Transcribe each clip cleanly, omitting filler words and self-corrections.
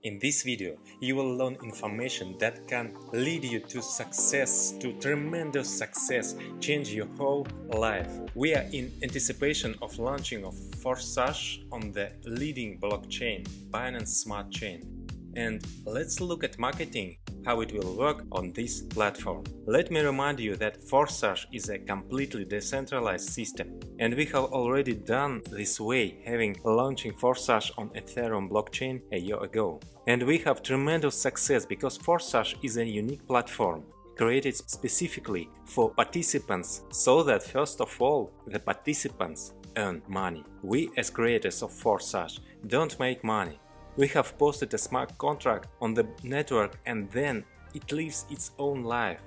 In this video, you will learn information that can lead you to success, to tremendous success, change your whole life. We are in anticipation of launching of Forsage on the leading blockchain, Binance Smart Chain. And let's look at marketing, how it will work on this platform. Let me remind you that Forsage is a completely decentralized system, and we have already done this way, having launching Forsage on Ethereum blockchain a year ago. And we have tremendous success because Forsage is a unique platform created specifically for participants, so that first of all the participants earn money. We as creators of Forsage don't make money. We have posted a smart contract on the network and then it lives its own life.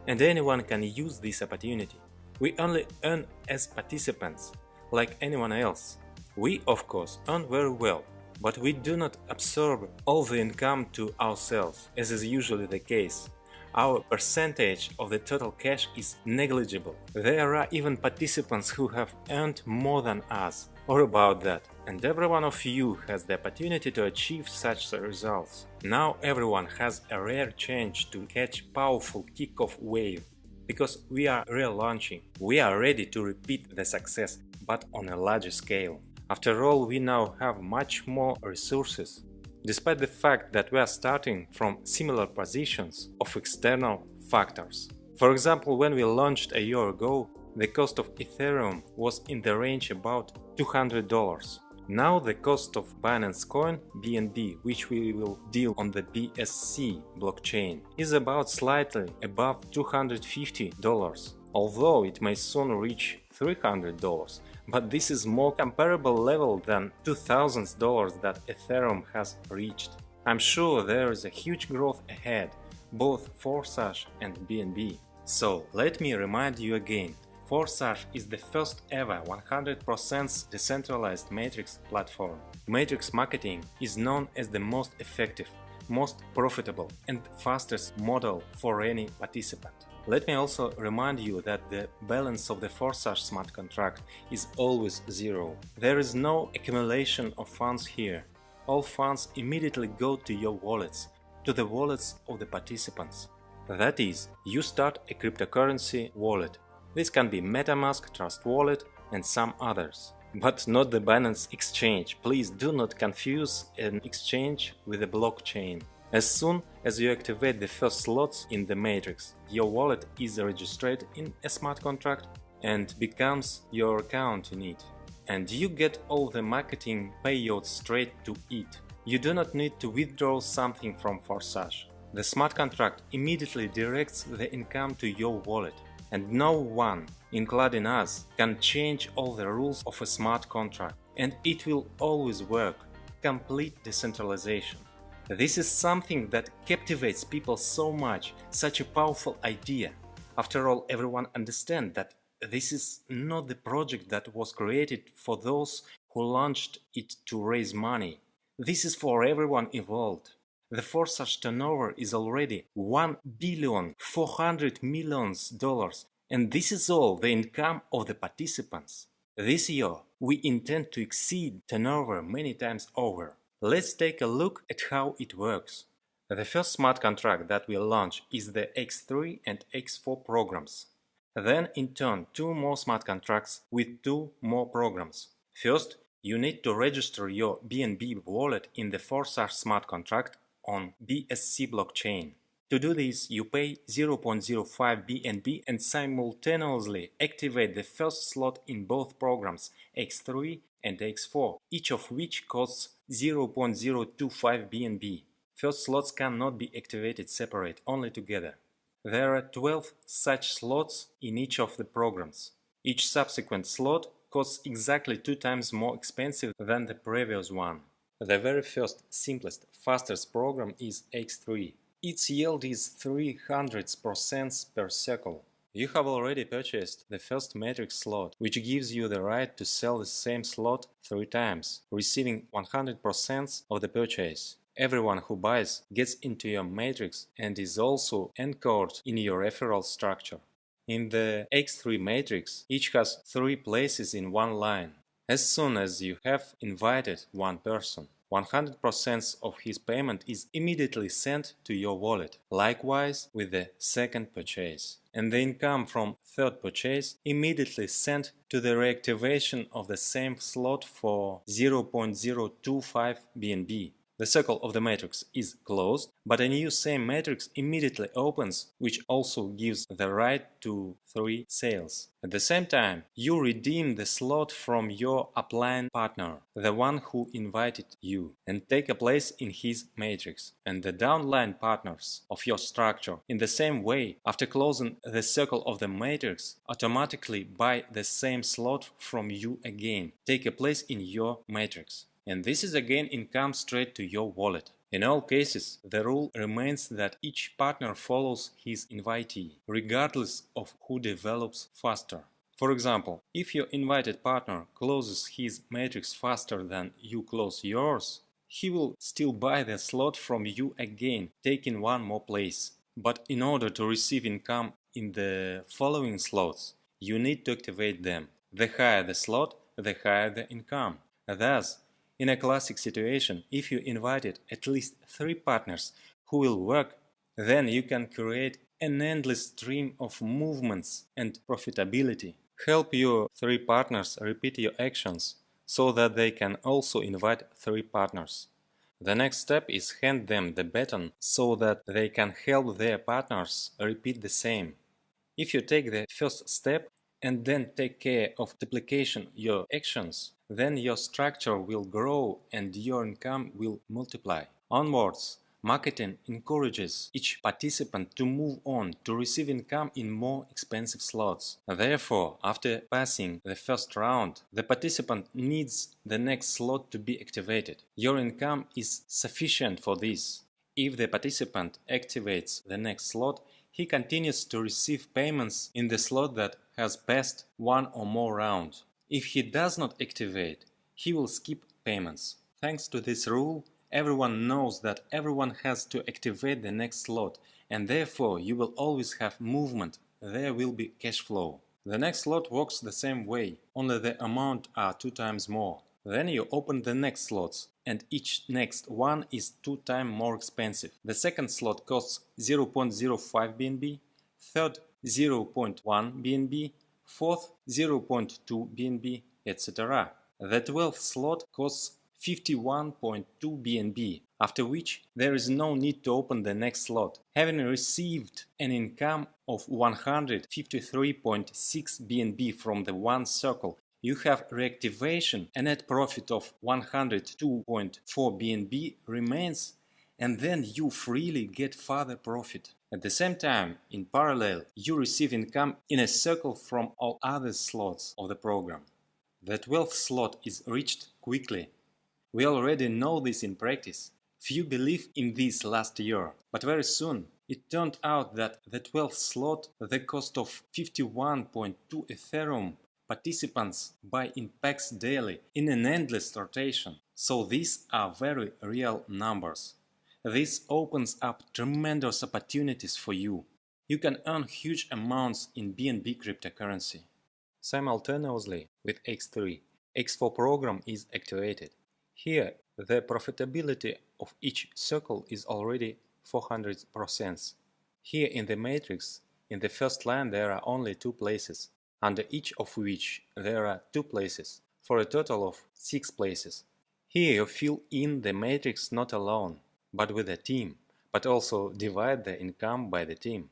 And anyone can use this opportunity. We only earn as participants, like anyone else. We, of course, earn very well, but we do not absorb all the income to ourselves, as is usually the case. Our percentage of the total cash is negligible. There are even participants who have earned more than us, or about that, and every one of you has the opportunity to achieve such results. Now everyone has a rare chance to catch powerful kick-off wave, because we are relaunching. We are ready to repeat the success, but on a larger scale. After all, we now have much more resources. Despite the fact that we are starting from similar positions of external factors. For example, when we launched a year ago, the cost of Ethereum was in the range about $200. Now the cost of Binance coin BNB, which we will deal on the BSC blockchain, is about slightly above $250, although it may soon reach $300. But this is more comparable level than $2,000 that Ethereum has reached. I'm sure there is a huge growth ahead, both Forsage and BNB. So let me remind you again, Forsage is the first ever 100% decentralized matrix platform. Matrix marketing is known as the most effective, most profitable and fastest model for any participant. Let me also remind you that the balance of the Forsage smart contract is always zero. There is no accumulation of funds here. All funds immediately go to your wallets, to the wallets of the participants. That is, you start a cryptocurrency wallet. This can be MetaMask, Trust Wallet and some others. But not the Binance exchange. Please do not confuse an exchange with a blockchain. As soon as you activate the first slots in the matrix, your wallet is registered in a smart contract and becomes your account in it. And you get all the marketing payouts straight to it. You do not need to withdraw something from Forsage. The smart contract immediately directs the income to your wallet. And no one, including us, can change all the rules of a smart contract. And it will always work. Complete decentralization. This is something that captivates people so much, such a powerful idea. After all, everyone understands that this is not the project that was created for those who launched it to raise money. This is for everyone involved. The Forsage turnover is already $1,400,000,000, and this is all the income of the participants. This year, we intend to exceed turnover many times over. Let's take a look at how it works. The first smart contract that we'll launch is the X3 and X4 programs. Then, in turn, two more smart contracts with two more programs. First, you need to register your BNB wallet in the Forsage smart contract on BSC blockchain. To do this, you pay 0.05 BNB and simultaneously activate the first slot in both programs, X3 and X4, each of which costs 0.025 BNB. First slots cannot be activated separate, only together. There are 12 such slots in each of the programs. Each subsequent slot costs exactly 2 times more expensive than the previous one. The very first, simplest, fastest program is X3. Its yield is 300% per cycle. You have already purchased the first matrix slot, which gives you the right to sell the same slot 3 times, receiving 100% of the purchase. Everyone who buys gets into your matrix and is also anchored in your referral structure. In the X3 matrix, each has 3 places in one line. As soon as you have invited one person, 100% of his payment is immediately sent to your wallet. Likewise with the second purchase. And the income from third purchase immediately sent to the reactivation of the same slot for 0.025 BNB. The circle of the matrix is closed, but a new same matrix immediately opens, which also gives the right to 3 sales. At the same time, you redeem the slot from your upline partner, the one who invited you, and take a place in his matrix, and the downline partners of your structure, in the same way, after closing the circle of the matrix, automatically buy the same slot from you again, take a place in your matrix. And this is again income straight to your wallet. In all cases, the rule remains that each partner follows his invitee, regardless of who develops faster. For example, if your invited partner closes his matrix faster than you close yours, he will still buy the slot from you again, taking one more place. But in order to receive income in the following slots, you need to activate them. The higher the slot, the higher the income. Thus, in a classic situation, if you invited at least 3 partners who will work, then you can create an endless stream of movements and profitability. Help your 3 partners repeat your actions so that they can also invite 3 partners. The next step is hand them the baton so that they can help their partners repeat the same. If you take the first step and then take care of duplication your actions, then your structure will grow and your income will multiply. Onwards, marketing encourages each participant to move on to receive income in more expensive slots. Therefore, after passing the first round, the participant needs the next slot to be activated. Your income is sufficient for this. If the participant activates the next slot, he continues to receive payments in the slot that has passed one or more rounds. If he does not activate, he will skip payments. Thanks to this rule, everyone knows that everyone has to activate the next slot, and therefore you will always have movement. There will be cash flow. The next slot works the same way, only the amount are 2 times more. Then you open the next slots, and each next one is 2 times more expensive. The second slot costs 0.05 BNB, third 0.1 BNB, fourth 0.2 BNB, etc. The 12th slot costs 51.2 BNB, after which there is no need to open the next slot. Having received an income of 153.6 BNB from the one circle, you have reactivation. A net profit of 102.4 BNB remains, and then you freely get further profit. At the same time, in parallel, you receive income in a circle from all other slots of the program. The 12th slot is reached quickly. We already know this in practice. Few believe in this last year, but very soon it turned out that the 12th slot, the cost of 51.2 Ethereum, participants buy in packs daily in an endless rotation. So these are very real numbers. This opens up tremendous opportunities for you. You can earn huge amounts in BNB cryptocurrency. Simultaneously with X3, X4 program is activated. Here, the profitability of each circle is already 400%. Here in the matrix, in the first line there are only 2 places, under each of which there are 2 places, for a total of 6 places. Here you fill in the matrix not alone, but with a team, but also divide the income by the team.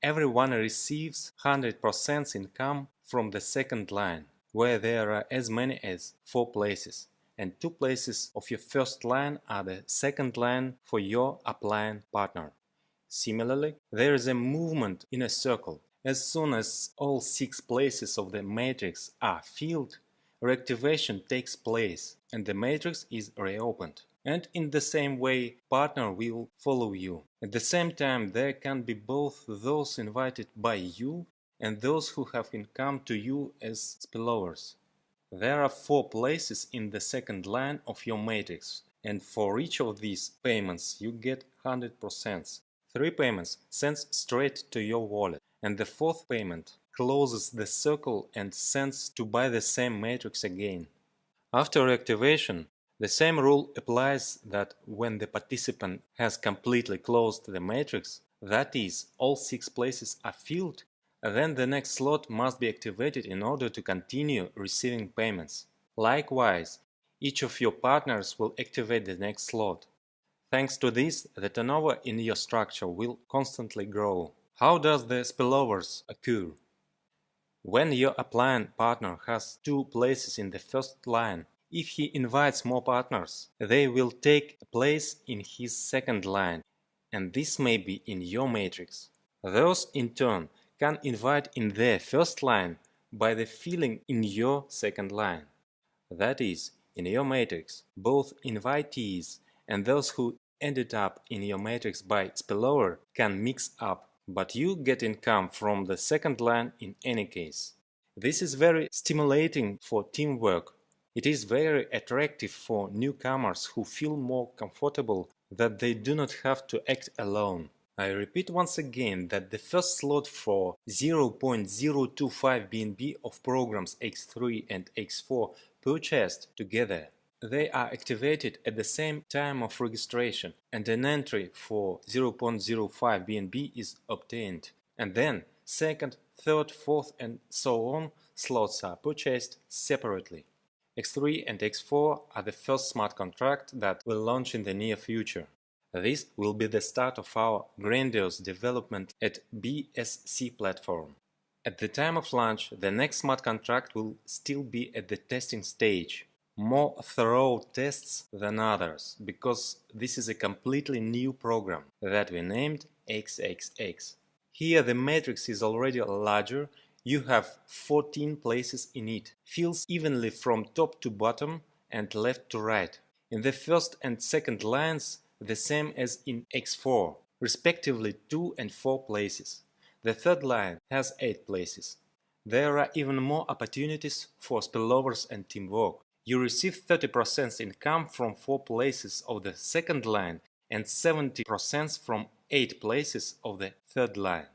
Everyone receives 100% income from the second line, where there are as many as 4 places, and 2 places of your first line are the second line for your upline partner. Similarly, there is a movement in a circle. As soon as all 6 places of the matrix are filled, reactivation takes place and the matrix is reopened. And in the same way, partner will follow you. At the same time, there can be both those invited by you and those who have come to you as spillovers. There are 4 places in the second line of your matrix, and for each of these payments you get 100%. 3 payments sent straight to your wallet, and the 4th payment closes the circle and sends to buy the same matrix again. After reactivation, The same rule applies that when the participant has completely closed the matrix, that is, all 6 places are filled, then the next slot must be activated in order to continue receiving payments. Likewise, each of your partners will activate the next slot. Thanks to this, the turnover in your structure will constantly grow. How does the spillovers occur? When your upline partner has 2 places in the first line, if he invites more partners, they will take a place in his second line, and this may be in your matrix. Those, in turn, can invite in their first line by the filling in your second line. That is, in your matrix, both invitees and those who ended up in your matrix by spillover can mix up, but you get income from the second line in any case. This is very stimulating for teamwork. It is very attractive for newcomers who feel more comfortable that they do not have to act alone. I repeat once again that the first slot for 0.025 BNB of programs X3 and X4 purchased together. They are activated at the same time of registration, and an entry for 0.05 BNB is obtained. And then second, third, fourth and so on slots are purchased separately. X3 and X4 are the first smart contract that will launch in the near future. This will be the start of our grandiose development at BSC platform. At the time of launch, the next smart contract will still be at the testing stage. More thorough tests than others, because this is a completely new program that we named XXX. Here the matrix is already larger, you have 14 places in it, fills evenly from top to bottom and left to right. In the first and second lines, the same as in X4, respectively 2 and 4 places. The third line has 8 places. There are even more opportunities for spillovers and teamwork. You receive 30% income from 4 places of the second line and 70% from 8 places of the third line.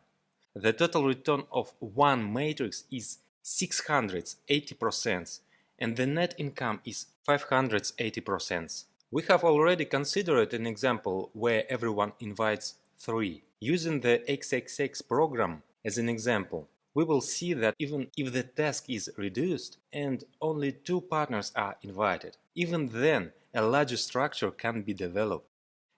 The total return of one matrix is 680% and the net income is 580%. We have already considered an example where everyone invites 3. Using the XXX program as an example, we will see that even if the task is reduced and only 2 partners are invited, even then a larger structure can be developed.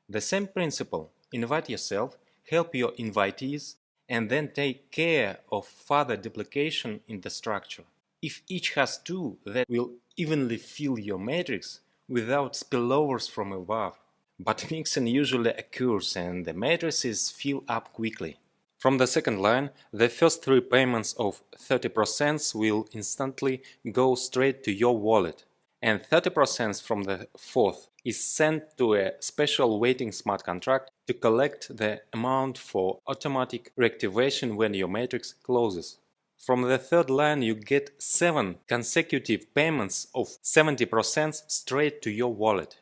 The same principle: invite yourself, help your invitees, and then take care of further duplication in the structure. If each has 2, that will evenly fill your matrix without spillovers from above. But mixing usually occurs and the matrices fill up quickly. From the second line, the first 3 payments of 30% will instantly go straight to your wallet, and 30% from the fourth is sent to a special waiting smart contract to collect the amount for automatic reactivation when your matrix closes. From the third line you get 7 consecutive payments of 70% straight to your wallet.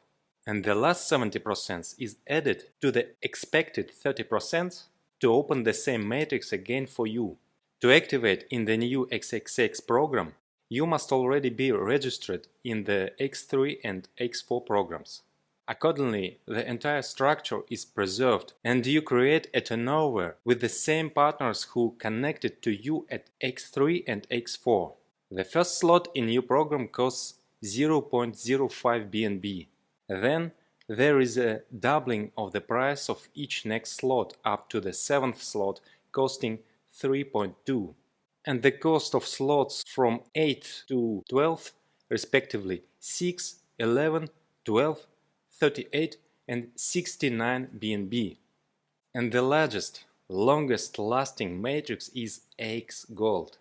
And the last 70% is added to the expected 30% to open the same matrix again for you. To activate in the new XXX program, you must already be registered in the X3 and X4 programs. Accordingly, the entire structure is preserved and you create a turnover with the same partners who connected to you at X3 and X4. The first slot in your program costs 0.05 BNB. Then there is a doubling of the price of each next slot up to the 7th slot costing 3.2. And the cost of slots from 8 to 12, respectively 6, 11, 12, 38 and 69 BNB. And the largest, longest lasting matrix is X Gold.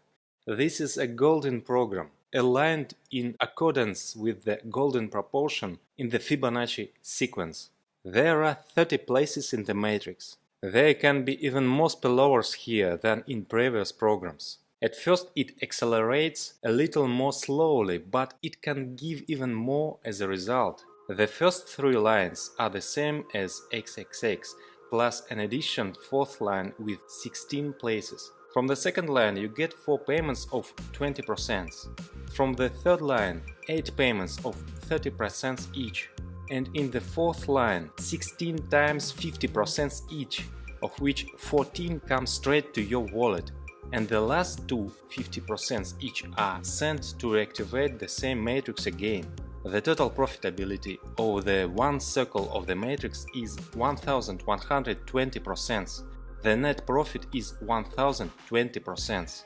This is a golden program, aligned in accordance with the golden proportion in the Fibonacci sequence. There are 30 places in the matrix. There can be even more spillovers here than in previous programs. At first it accelerates a little more slowly, but it can give even more as a result. The first 3 lines are the same as XXX, plus an additional 4th line with 16 places. From the second line you get 4 payments of 20%. From the third line 8 payments of 30% each. And in the fourth line 16 times 50% each, of which 14 come straight to your wallet, and the last two 50% each are sent to reactivate the same matrix again. The total profitability of the one circle of the matrix is 1120%. The net profit is 1020%.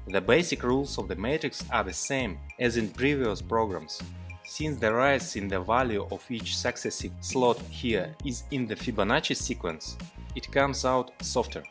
The basic rules of the matrix are the same as in previous programs. Since the rise in the value of each successive slot here is in the Fibonacci sequence, it comes out softer.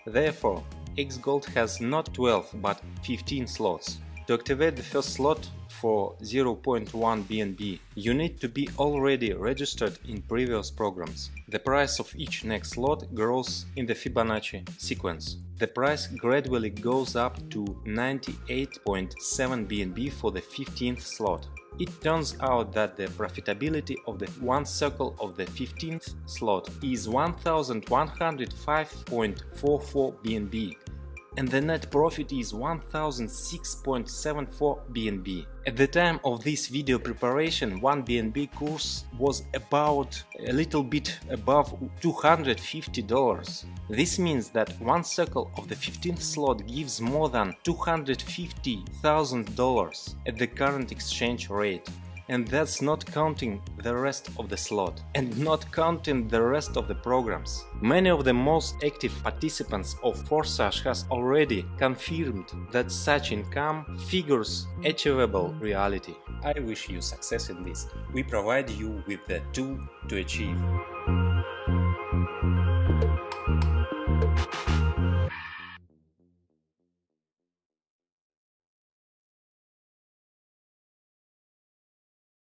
Therefore, Xgold has not 12 but 15 slots. To activate the first slot for 0.1 BNB, you need to be already registered in previous programs. The price of each next slot grows in the Fibonacci sequence. The price gradually goes up to 98.7 BNB for the 15th slot. It turns out that the profitability of the one circle of the 15th slot is 1105.44 BNB. And the net profit is 1006.74 BNB. At the time of this video preparation, 1 BNB course was about a little bit above $250. This means that one circle of the 15th slot gives more than $250,000 at the current exchange rate. And that's not counting the rest of the slot, and not counting the rest of the programs. Many of the most active participants of Forsage has already confirmed that such income figures achievable reality. I wish you success in this. We provide you with the tool to achieve.